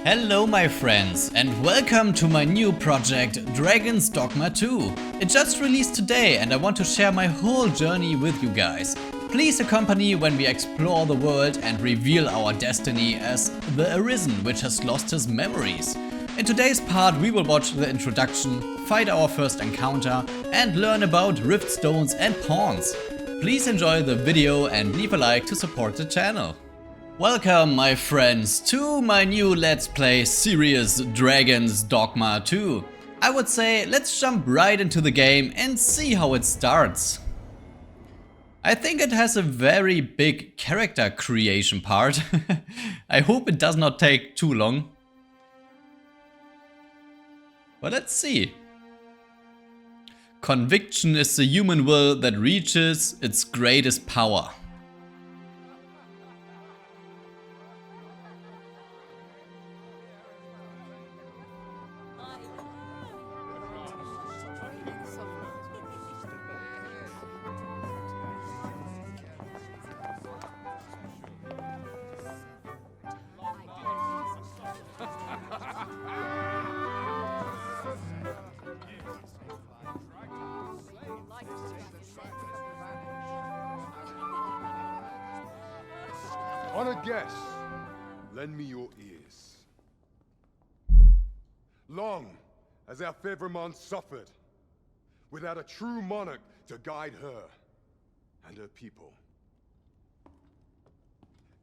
Hello my friends and welcome to my new project Dragon's Dogma 2. It just released today and I want to share my whole journey with you guys. Please accompany when we explore the world and reveal our destiny as the Arisen, which has lost his memories. In today's part we will watch the introduction, fight our first encounter and learn about rift stones and pawns. Please enjoy the video and leave a like to support the channel. Welcome my friends to my new Let's Play series Dragon's Dogma 2. I would say let's jump right into the game and see how it starts. I think it has a very big character creation part. I hope it does not take too long. But let's see. Conviction is the human will that reaches its greatest power. Honored guests, lend me your ears. Long has our Fevrimon suffered, without a true monarch to guide her and her people.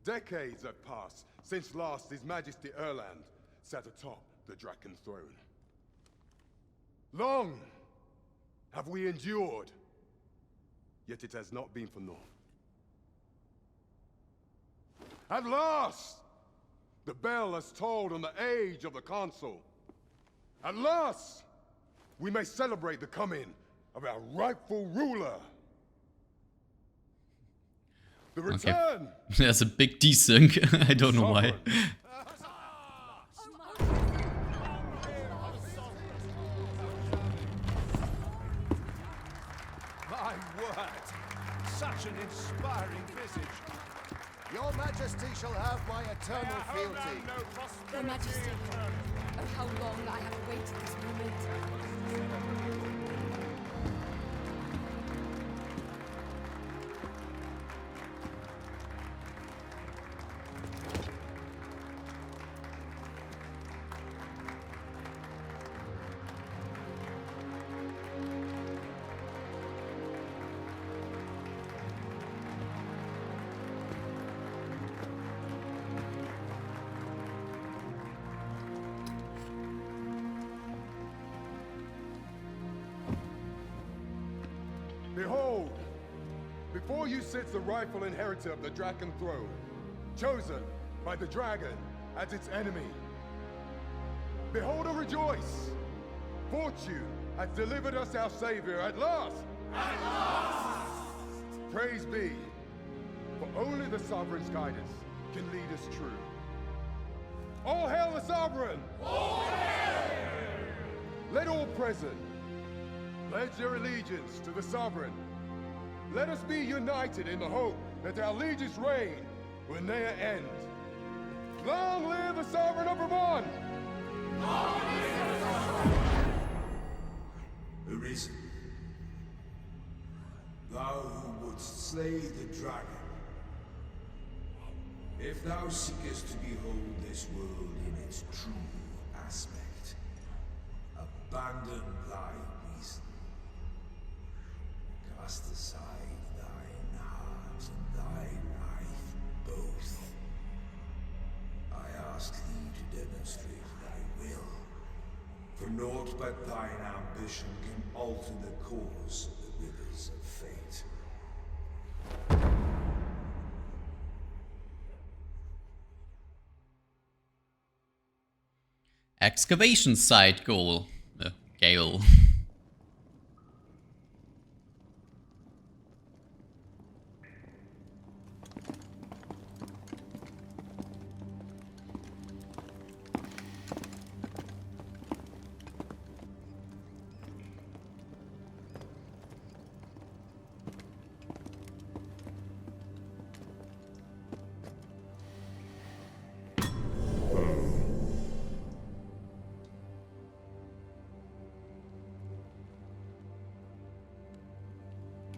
Decades have passed since last His Majesty Erland sat atop the Draken throne. Long have we endured, yet it has not been for naught. At last, the bell has tolled on the age of the Council. At last, we may celebrate the coming of our rightful ruler. The return. Okay. There's a big desync. I don't know why. My word, such an inspiring visage. Your Majesty shall have my eternal fealty. Your Majesty, oh how long I have awaited this moment. Behold, before you sits the rightful inheritor of the Draken throne, chosen by the dragon as its enemy. Behold and rejoice! Fortune has delivered us our savior at last! At last! Praise be, for only the sovereign's guidance can lead us true. All hail the sovereign! All hail! Let all present pledge their allegiance to the sovereign. Let us be united in the hope that our liege's reign will ne'er end. Long live the sovereign of Vermont! Long live the sovereign! Arisen, thou who wouldst slay the dragon, if thou seekest to behold this world in its true aspect, abandon thy reason. Cast aside thine heart and thy life both. I ask thee to demonstrate thy will, for naught but thine ambition can alter the course of the rivers of fate. Excavation site goal. Gale.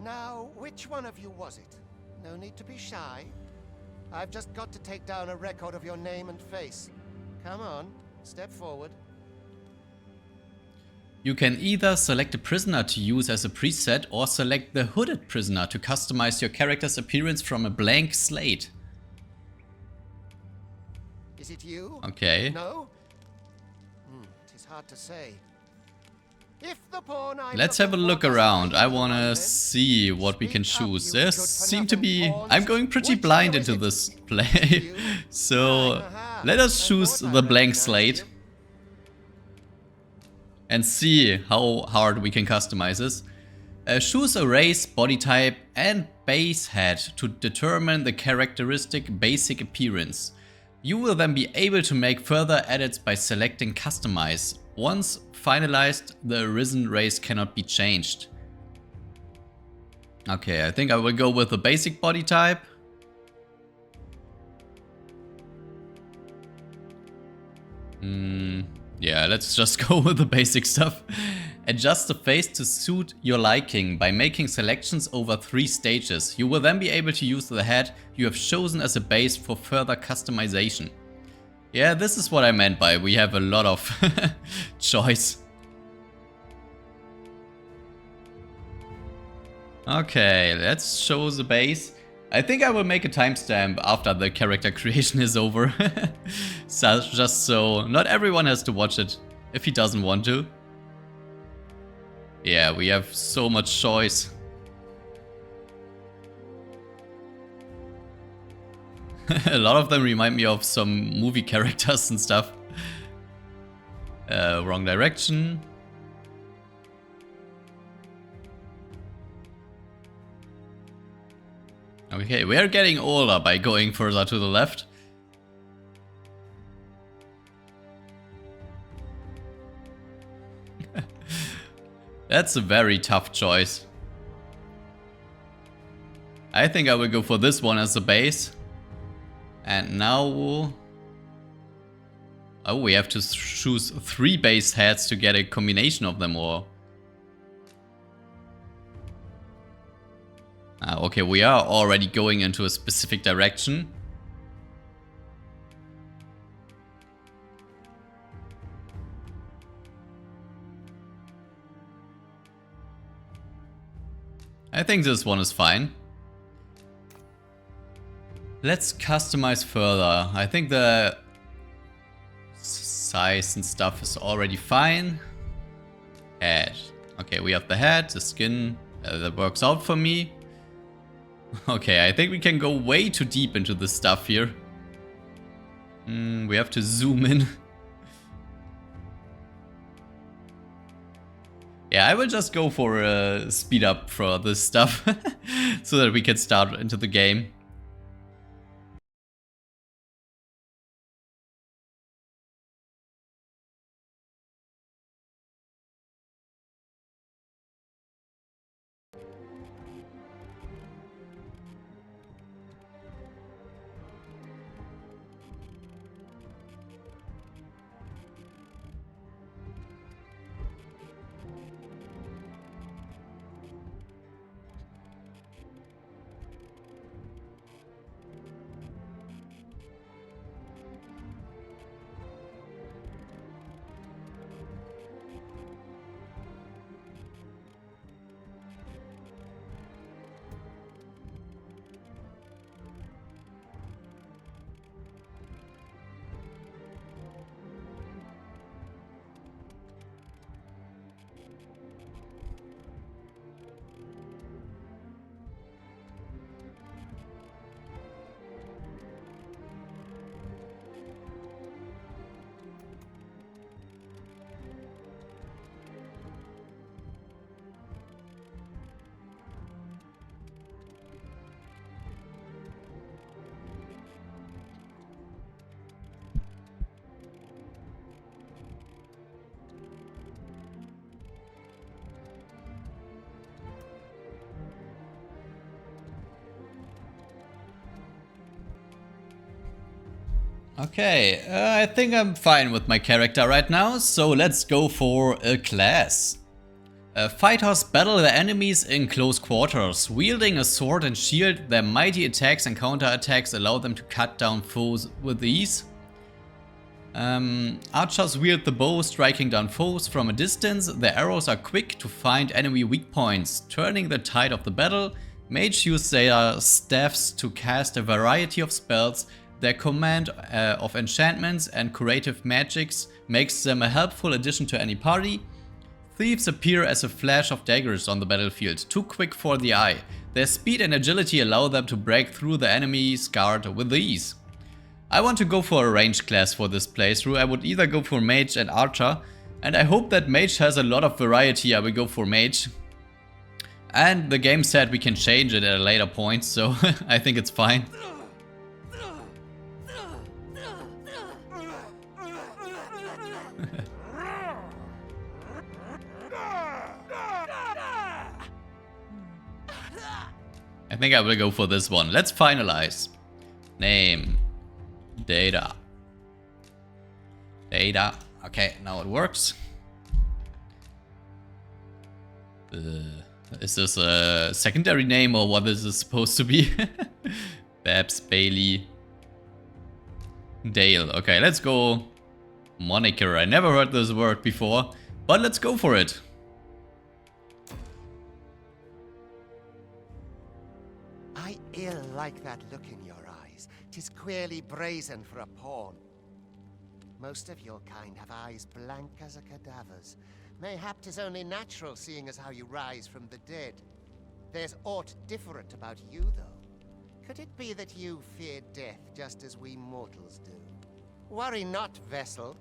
Now, which one of you was it? No need to be shy. I've just got to take down a record of your name and face. Come on, step forward. You can either select a prisoner to use as a preset or select the hooded prisoner to customize your character's appearance from a blank slate. Is it you? Okay. No? It is hard to say. If the pawn I'm Let's have a looking look for around. doesn't I find wanna them, see what we can speak up, choose. you There good for seem to nothing be... pawns. I'm going pretty Which blind one is into it? this play. So Aha. let us I choose thought I the blank recognized slate you. and see how hard we can customize this. Choose a race, body type and base head to determine the characteristic basic appearance. You will then be able to make further edits by selecting Customize. Once finalized, the Arisen race cannot be changed. Okay, I think I will go with the basic body type. Yeah, let's just go with the basic stuff. Adjust the face to suit your liking by making selections over 3 stages. You will then be able to use the head you have chosen as a base for further customization. Yeah, this is what I meant by we have a lot of choice. Okay, let's show the base. I think I will make a timestamp after the character creation is over. So, just so not everyone has to watch it if he doesn't want to. Yeah, we have so much choice. A lot of them remind me of some movie characters and stuff. Wrong direction. Okay, we are getting older by going further to the left. That's a very tough choice. I think I will go for this one as a base. And now... Oh, we have to choose 3 base heads to get a combination of them, or... Okay, we are already going into a specific direction. I think this one is fine. Let's customize further. I think the size and stuff is already fine. Head. Okay, we have the head, the skin. That works out for me. Okay, I think we can go way too deep into this stuff here. We have to zoom in. Yeah, I will just go for a speed up for this stuff. So that we can start into the game. Okay, I think I'm fine with my character right now, so let's go for a class. Fighters battle their enemies in close quarters. Wielding a sword and shield, their mighty attacks and counterattacks allow them to cut down foes with ease. Archers wield the bow, striking down foes from a distance. Their arrows are quick to find enemy weak points, turning the tide of the battle. Mages use their staffs to cast a variety of spells. Their command of enchantments and curative magics makes them a helpful addition to any party. Thieves appear as a flash of daggers on the battlefield, too quick for the eye. Their speed and agility allow them to break through the enemy's guard with ease. I want to go for a ranged class for this playthrough. I would either go for mage and archer, and I hope that mage has a lot of variety. I will go for mage. And the game said we can change it at a later point, so I think it's fine. I think I will go for this one. Let's finalize. Name. Deida. Deida. Okay, now it works. Is this a secondary name or what is this supposed to be? Babs, Bailey. Dale. Okay, let's go. Moniker. I never heard this word before, but let's go for it. I ill like that look in your eyes. 'Tis queerly brazen for a pawn. Most of your kind have eyes blank as a cadaver's. Mayhap 'tis only natural, seeing as how you rise from the dead. There's aught different about you, though. Could it be that you fear death just as we mortals do? Worry not, vessel.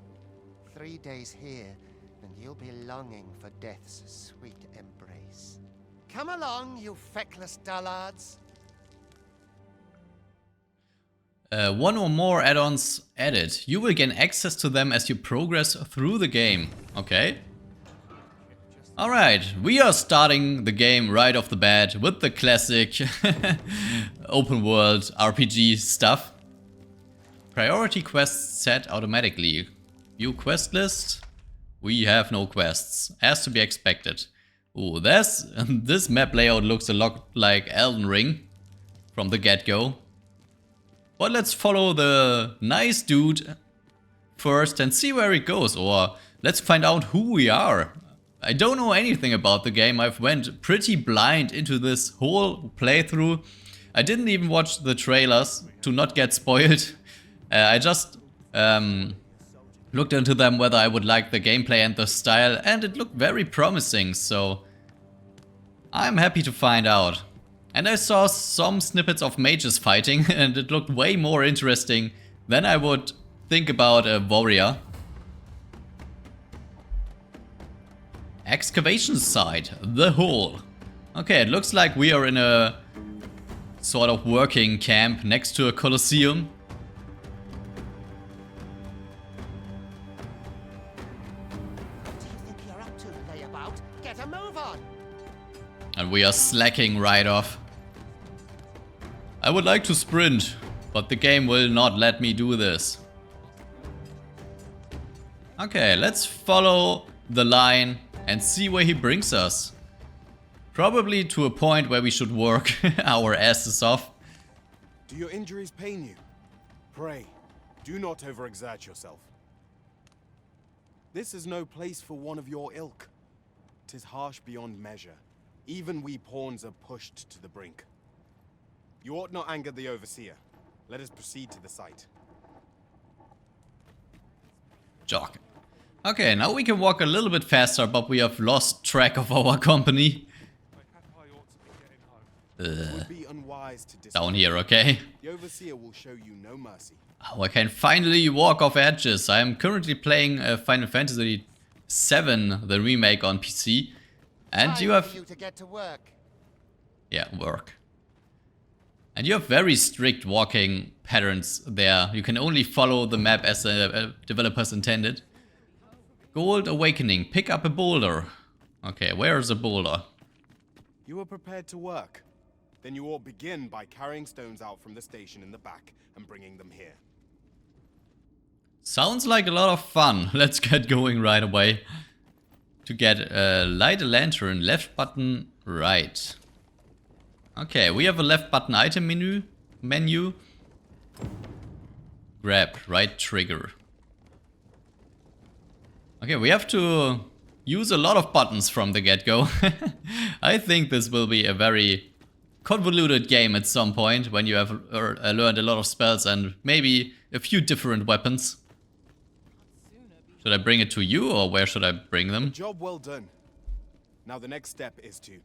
3 days here, and you'll be longing for death's sweet embrace. Come along, you feckless dullards. One or more add-ons added. You will gain access to them as you progress through the game. Okay. Alright, we are starting the game right off the bat with the classic open world RPG stuff. Priority quests set automatically. View quest list. We have no quests, as to be expected. Ooh, this map layout looks a lot like Elden Ring from the get-go. But let's follow the nice dude first and see where it goes, or let's find out who we are. I don't know anything about the game. I've went pretty blind into this whole playthrough. I didn't even watch the trailers to not get spoiled. I just looked into them whether I would like the gameplay and the style, and it looked very promising, so I'm happy to find out. And I saw some snippets of mages fighting and it looked way more interesting than I would think about a warrior. Excavation site, the hole. Okay, it looks like we are in a sort of working camp next to a coliseum. What do you think you're up to, layabout? Get a move on! And we are slacking right off. I would like to sprint, but the game will not let me do this. Okay, let's follow the line and see where he brings us. Probably to a point where we should work our asses off. Do your injuries pain you? Pray, do not overexert yourself. This is no place for one of your ilk. 'Tis harsh beyond measure. Even we pawns are pushed to the brink. You ought not anger the overseer. Let us proceed to the site. Jog. Okay, now we can walk a little bit faster, but we have lost track of our company. It would be unwise to Down here, okay? The overseer will show you no mercy. Oh, I can finally walk off edges. I am currently playing Final Fantasy VII, the remake on PC. And you have... you to get to work. Yeah, work. And you have very strict walking patterns there. You can only follow the map as the developers intended. Gold Awakening. Pick up a boulder. Okay, where is a boulder? You are prepared to work. Then you ought begin by carrying stones out from the station in the back and bringing them here. Sounds like a lot of fun. Let's get going right away. to get light a lantern, left button, right. Okay, we have a left button item menu. Grab, right trigger. Okay, we have to use a lot of buttons from the get-go. I think this will be a very convoluted game at some point when you have learned a lot of spells and maybe a few different weapons. Should I bring it to you or where should I bring them? Job well done. Now the next step is to...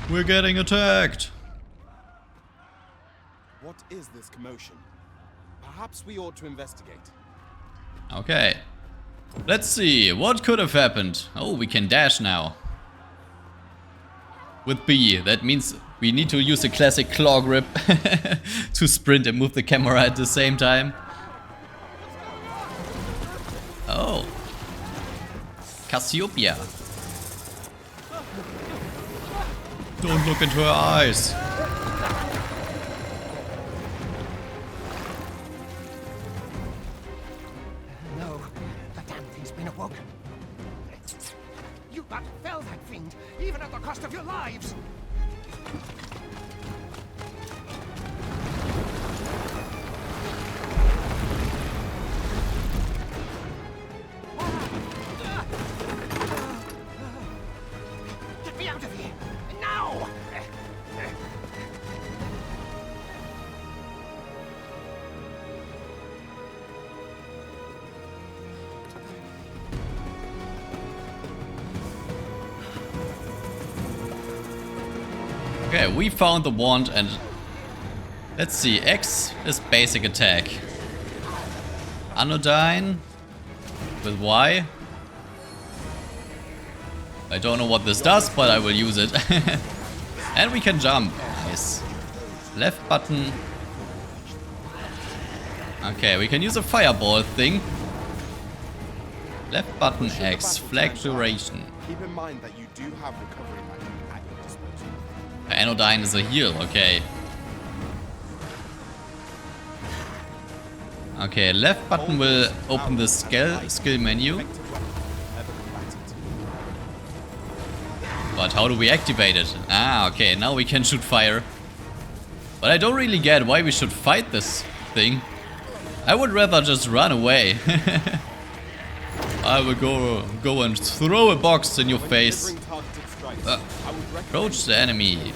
We're getting attacked! What is this commotion? Perhaps we ought to investigate. Okay. Let's see, what could have happened? Oh, we can dash now. With B, that means we need to use a classic claw grip to sprint and move the camera at the same time. Oh. Cassiopeia. Don't look into her eyes. No, the damn thing's been awoken. You but fell that fiend, even at the cost of your lives. Get me out of here, now! Okay, we found the wand and let's see, X is basic attack. Anodyne with Y. I don't know what this does, but I will use it. And we can jump. Nice. Left button. Okay, we can use a fireball thing. Left button X, flag duration. Keep in mind that you do have recovery magic at your disposal. Anodyne is a heal, okay. Okay, left button will open the skill menu. But how do we activate it? Ah, okay, now we can shoot fire. But I don't really get why we should fight this thing. I would rather just run away. I will go and throw a box in your face. Approach the enemy.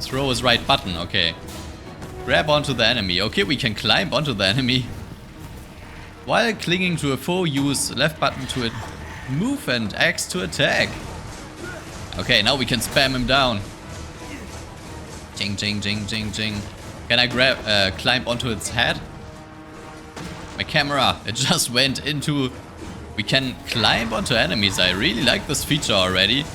Throw is right button, okay. Grab onto the enemy. Okay, we can climb onto the enemy. While clinging to a foe, use left button to move and X to attack. Okay, now we can spam him down. Jing, jing, jing, jing, jing. Can I climb onto its head? My camera, it just went into... We can climb onto enemies. I really like this feature already.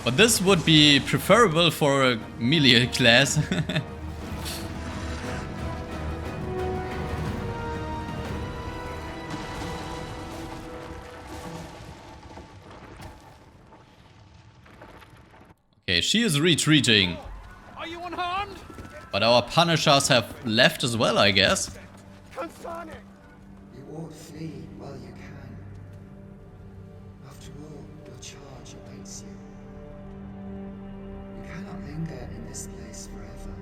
But this would be preferable for a melee class. Okay, she is retreating. Are you unharmed? But our punishers have left as well, I guess. You ought flee while you can. After all, your charge awaits you. You cannot linger in this place forever.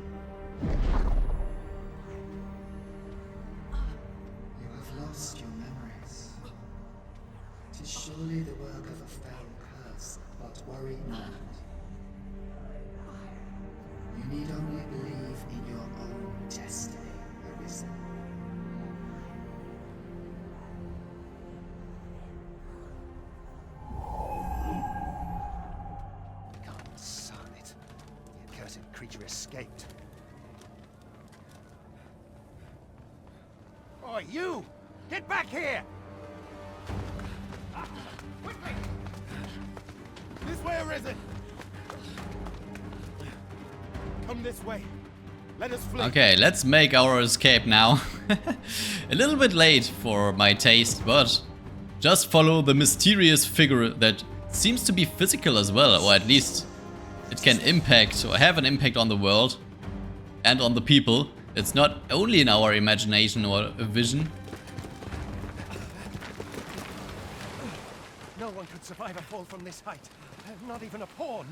You have lost your memories. 'Tis surely the work of a fell curse, but worry not. You need only believe in your own destiny, Arisen. Son it. The accursed creature escaped. Oi, you! Get back here! Quickly! This way, Arisen! Come this way. Let us flee. Okay, let's make our escape now. A little bit late for my taste, but just follow the mysterious figure that seems to be physical as well, or at least it can impact or have an impact on the world and on the people. It's not only in our imagination or vision. anyone could survive a fall from this height. Not even a pawn.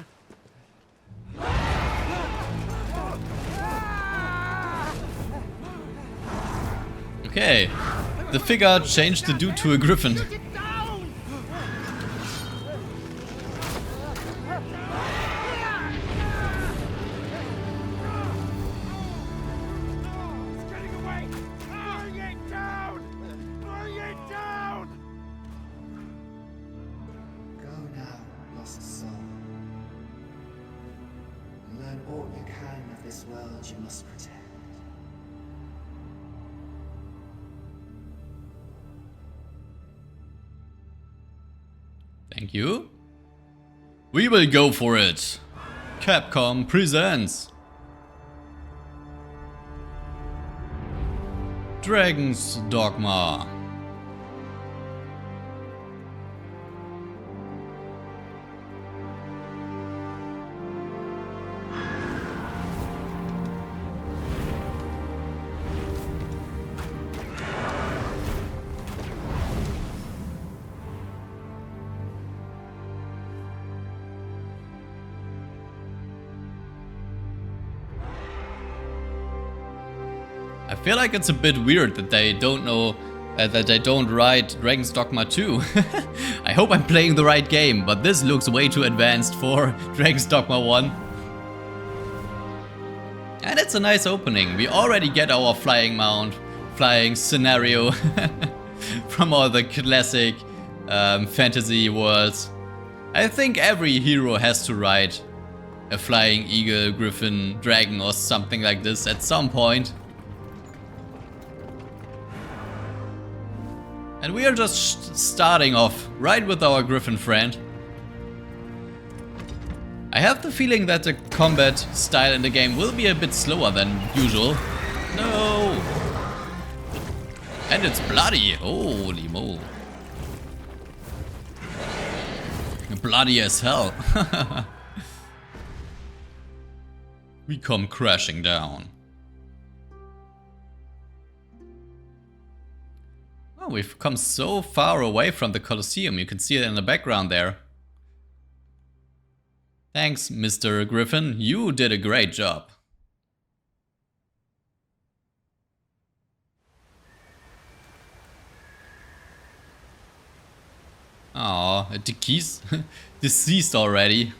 Okay, the figure changed the dude to a griffin. You must protect. Thank you. We will go for it. Capcom presents Dragon's Dogma. I feel like it's a bit weird that they don't know that they don't write Dragon's Dogma 2. I hope I'm playing the right game, but this looks way too advanced for Dragon's Dogma 1. And it's a nice opening. We already get our flying mount, flying scenario from all the classic fantasy worlds. I think every hero has to ride a flying eagle, griffin, dragon or something like this at some point. And we are just starting off right with our griffin friend. I have the feeling that the combat style in the game will be a bit slower than usual. No! And it's bloody! Holy mo! Bloody as hell! We come crashing down. Oh, we've come so far away from the Colosseum. You can see it in the background there. Thanks, Mr. Griffin. You did a great job. Aw, deceased already.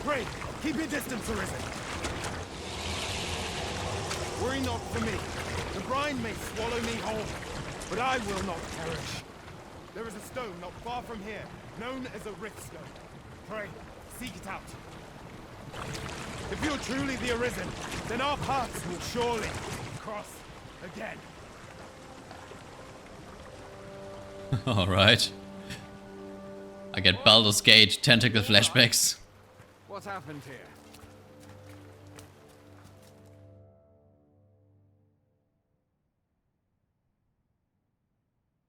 Pray, keep your distance, Arisen. Worry not for me. The brine may swallow me whole, but I will not perish. There is a stone not far from here, known as a rift stone. Pray, seek it out. If you're truly the Arisen, then our paths will surely cross again. Alright. I get Baldur's Gate tentacle flashbacks. What happened here?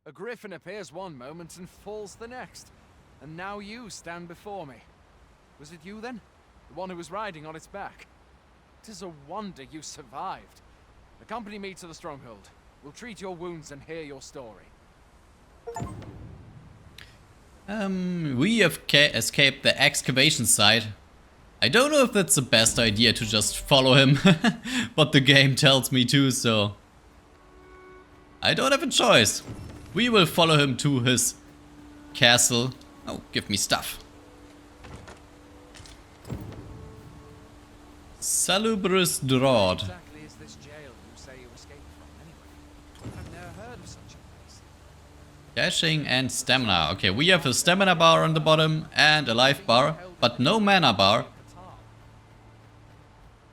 A griffin appears one moment and falls the next. And now you stand before me. Was it you then? The one who was riding on its back? 'Tis a wonder you survived. Accompany me to the stronghold. We'll treat your wounds and hear your story. We have escaped the excavation site. I don't know if that's the best idea to just follow him, but the game tells me to, so I don't have a choice. We will follow him to his castle. Oh, give me stuff. Salubrious Draught. Exactly is this jail you say you escaped from anyway? I've never heard of such a place. Dashing and stamina. Okay, we have a stamina bar on the bottom and a life bar, but no mana bar.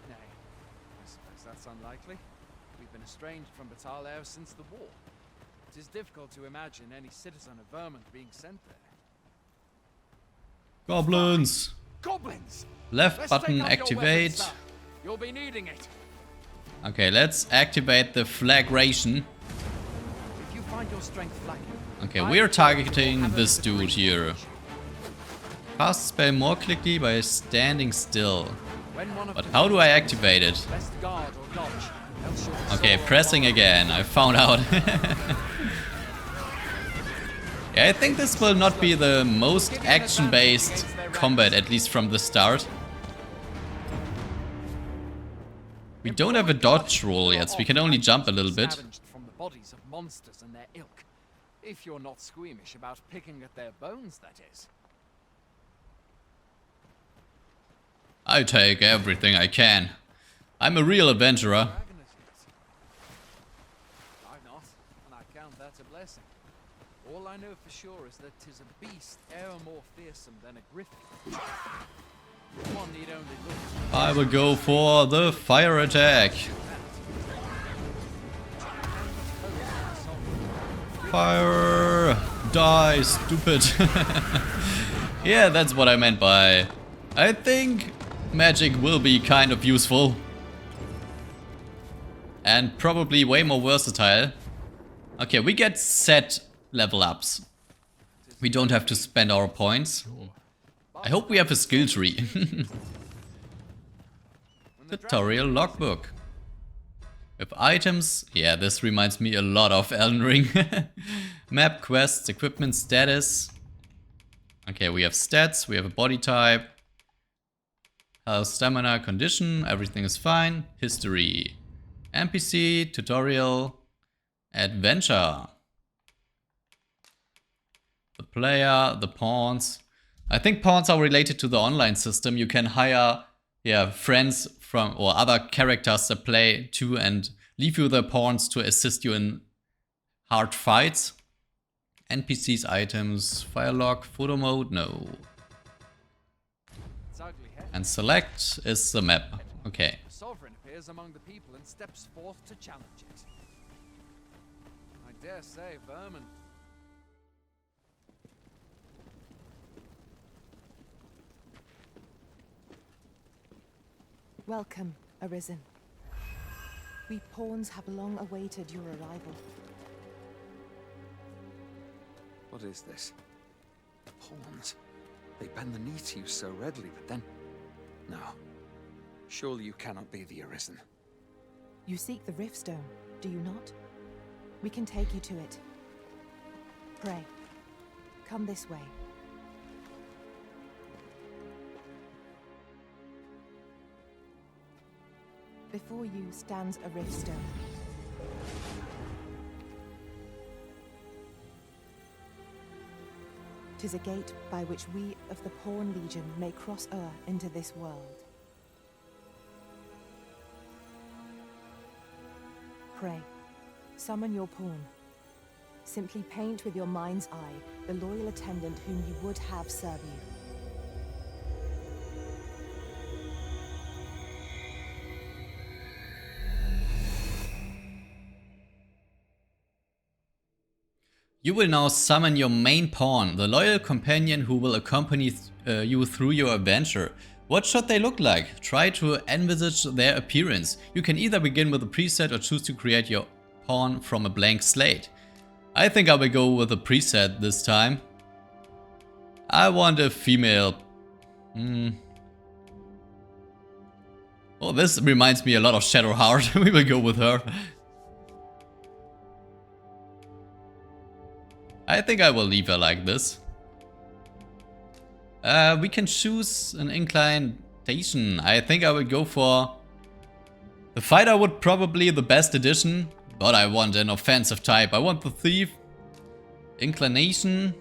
Nay, I suppose that's unlikely. We've been estranged from Batal ever since the war. It is difficult to imagine any citizen of Vermont being sent there. Goblins. Goblins! Left Let's button take out your weapons, activate. sir. You'll be needing it. Okay, let's activate the flagration. If you find your strength flagging, Okay, we are targeting this dude here. Cast spell more quickly by standing still. But how do I activate it? Best guard or dodge. Else you'll Okay, soar pressing again. I found out. Yeah, I think this will not be the most action-based combat, at least from the start. We don't have a dodge roll yet, so we can only jump a little bit. Scavenged from the bodies of monsters and their ilk. If you're not squeamish about picking at their bones, that is. I take everything I can. I'm a real adventurer. Dragon is it? I'm not, and I count that a blessing. All I know for sure is that 'tis a beast e'er more fearsome than a griffin. One need only look. I will go for the fire attack. Fire! Die, stupid. Yeah, that's what I meant by... I think magic will be kind of useful. And probably way more versatile. Okay, we get set level ups. We don't have to spend our points. I hope we have a skill tree. Tutorial logbook. With items, yeah, this reminds me a lot of Elden Ring. Map, quests, equipment, status. Okay, we have stats, we have a body type. Health, stamina, condition, everything is fine. History. NPC, tutorial, adventure. The player, the pawns. I think pawns are related to the online system. You can hire friends from or other characters that play too and leave you the pawns to assist you in hard fights. NPCs, items, fire log, photo mode, no. And select is the map. Okay. The sovereign appears among the people and steps forth to challenge it. I dare say, vermin. Welcome, Arisen. We pawns have long awaited your arrival. What is this? Pawns? They bend the knee to you so readily, but then... No. Surely you cannot be the Arisen. You seek the Riftstone, do you not? We can take you to it. Pray. Come this way. Before you stands a Riftstone. 'Tis a gate by which we of the Pawn Legion may cross o'er into this world. Pray, summon your pawn. Simply paint with your mind's eye the loyal attendant whom you would have serve you. You will now summon your main pawn, the loyal companion who will accompany you through your adventure. What should they look like? Try to envisage their appearance. You can either begin with a preset or choose to create your pawn from a blank slate. I think I will go with a preset this time. I want a female. Oh, this reminds me a lot of Shadowheart. We will go with her. I think I will leave her like this. We can choose an inclination. I think I will go for... The fighter would probably the best addition, but I want an offensive type. I want the thief. Inclination.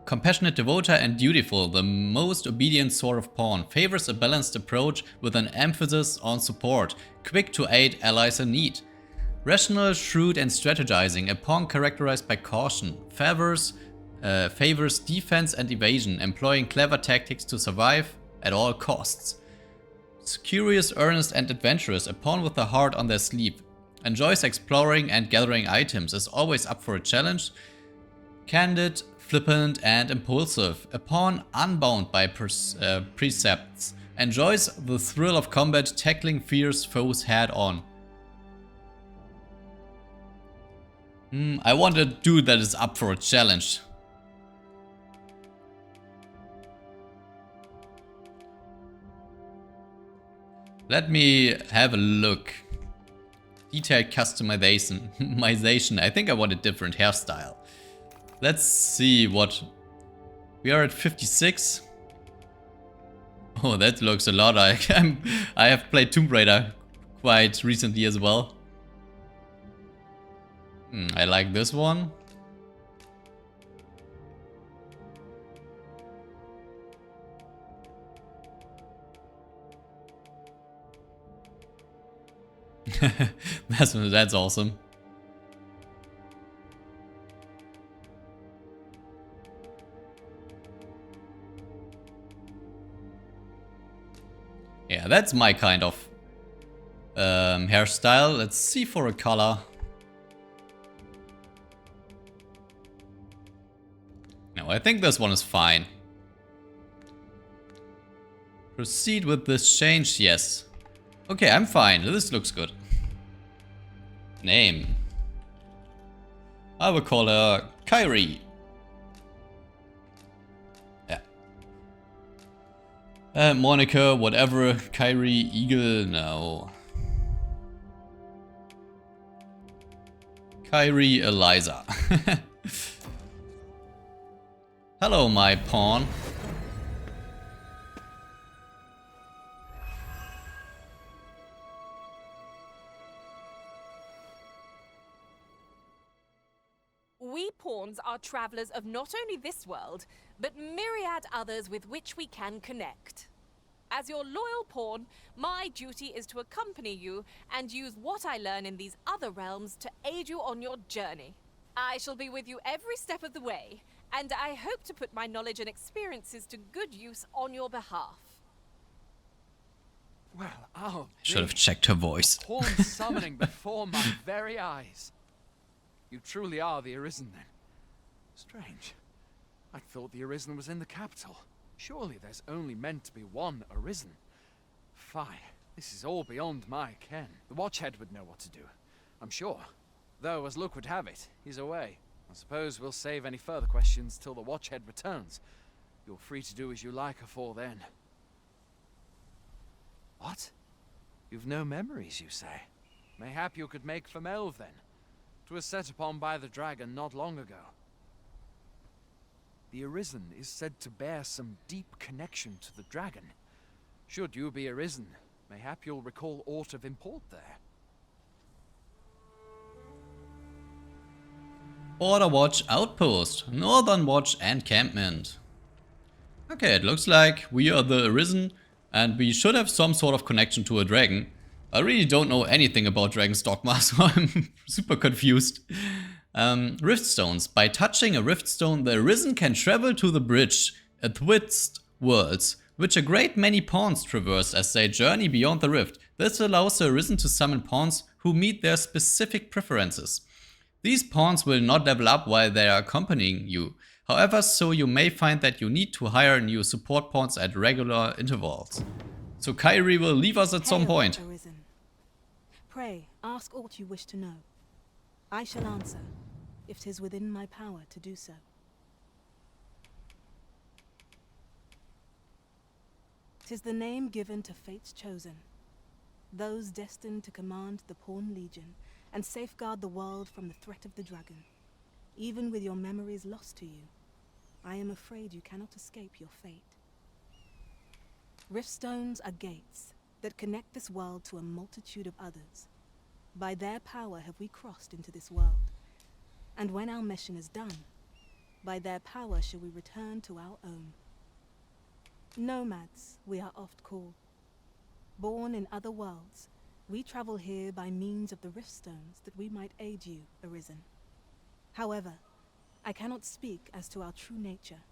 Compassionate devoter and dutiful. The most obedient sort of pawn. Favors a balanced approach with an emphasis on support. Quick to aid allies in need. Rational, shrewd and strategizing, a pawn characterized by caution, favors defense and evasion, employing clever tactics to survive at all costs. Curious, earnest and adventurous, a pawn with a heart on their sleeve, enjoys exploring and gathering items, is always up for a challenge, candid, flippant and impulsive, a pawn unbound by precepts, Enjoys the thrill of combat, tackling fierce foes head on. I want a dude that is up for a challenge. Let me have a look. Detailed customization. I think I want a different hairstyle. Let's see what... We are at 56. Oh, that looks a lot. I have played Tomb Raider quite recently as well. I like this one. That's awesome. Yeah, that's my kind of hairstyle. Let's see for a color. No, I think this one is fine. Proceed with this change, yes. Okay, I'm fine. This looks good. Name. I will call her Kyrie. Yeah. Monica, whatever. Kyrie, Eagle, no. Kyrie, Eliza. Hello, my pawn. We pawns are travelers of not only this world, but myriad others with which we can connect. As your loyal pawn, my duty is to accompany you and use what I learn in these other realms to aid you on your journey. I shall be with you every step of the way, and I hope to put my knowledge and experiences to good use on your behalf. Well, I'll should have checked her voice. Pawn summoning before my very eyes. You truly are the Arisen, then. Strange. I thought the Arisen was in the capital. Surely there's only meant to be one Arisen. Fie, this is all beyond my ken. The Watchhead would know what to do, I'm sure. Though, as luck would have it, he's away. I suppose we'll save any further questions till the Watchhead returns. You're free to do as you like afore then. What? You've no memories, you say? Mayhap you could make for Melve, then. 'Twas set upon by the dragon not long ago. The Arisen is said to bear some deep connection to the dragon. Should you be Arisen, mayhap you'll recall aught of import there. Border Watch Outpost, Northern Watch Encampment. Okay, it looks like we are the Arisen and we should have some sort of connection to a dragon. I really don't know anything about Dragon's Dogma, so I'm super confused. Rift Stones. By touching a Rift Stone, the Arisen can travel to the bridge atwixt worlds, which a great many pawns traverse as they journey beyond the rift. This allows the Arisen to summon pawns who meet their specific preferences. These pawns will not level up while they are accompanying you. However, so you may find that you need to hire new support pawns at regular intervals. So Kyrie will leave us at some point. Arisen. Pray, ask aught you wish to know. I shall answer, if 'tis within my power to do so. 'Tis the name given to fate's chosen, those destined to command the Pawn Legion and safeguard the world from the threat of the dragon. Even with your memories lost to you, I am afraid you cannot escape your fate. Riftstones are gates that connect this world to a multitude of others. By their power have we crossed into this world. And when our mission is done, by their power shall we return to our own. Nomads, we are oft called. Born in other worlds, we travel here by means of the Riftstones that we might aid you, Arisen. However, I cannot speak as to our true nature,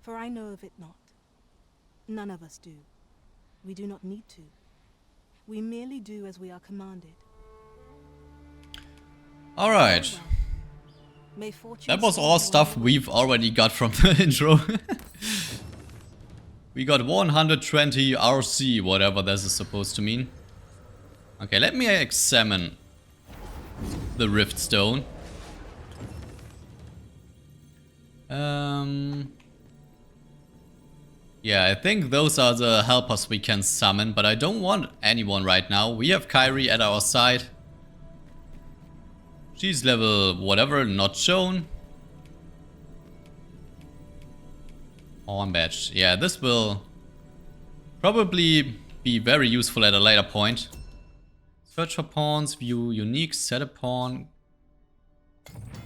for I know of it not. None of us do. We do not need to. We merely do as we are commanded. Alright. That was all stuff we've already got from the intro. We got 120 RC, whatever this is supposed to mean. Okay, let me examine the Rift Stone. Yeah, I think those are the helpers we can summon, but I don't want anyone right now. We have Kyrie at our side. She's level whatever, not shown. Horn badge. Yeah, this will probably be very useful at a later point. Search for pawns, view unique, set a pawn.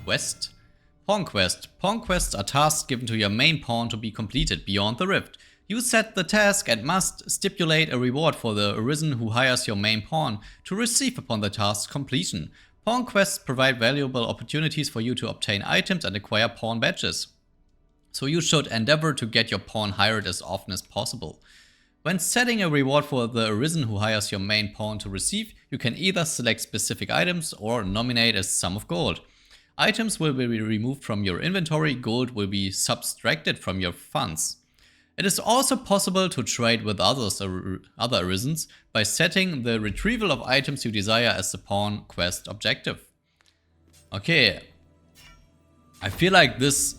Quest. Pawn quest. Pawn quests are tasks given to your main pawn to be completed beyond the rift. You set the task and must stipulate a reward for the Arisen who hires your main pawn to receive upon the task's completion. Pawn quests provide valuable opportunities for you to obtain items and acquire pawn badges. So you should endeavor to get your pawn hired as often as possible. When setting a reward for the Arisen who hires your main pawn to receive, you can either select specific items or nominate a sum of gold. Items will be removed from your inventory, gold will be subtracted from your funds. It is also possible to trade with other Arisens by setting the retrieval of items you desire as the pawn quest objective. Okay, I feel like this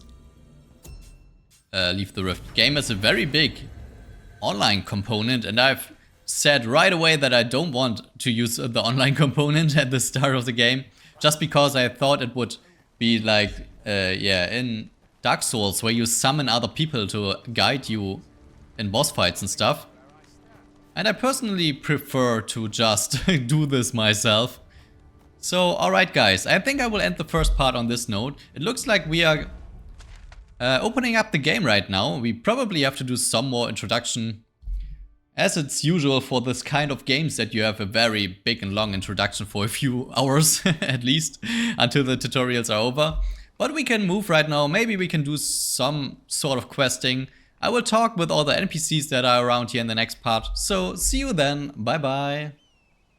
Leave the Rift game is a very big online component, and I've said right away that I don't want to use the online component at the start of the game, just because I thought it would be like, yeah, in Dark Souls, where you summon other people to guide you in boss fights and stuff. And I personally prefer to just do this myself. So, alright guys, I think I will end the first part on this note. It looks like we are opening up the game right now. We probably have to do some more introduction, as it's usual for this kind of games that you have a very big and long introduction for a few hours at least, until the tutorials are over. But we can move right now. Maybe we can do some sort of questing. I will talk with all the NPCs that are around here in the next part. So see you then. Bye bye.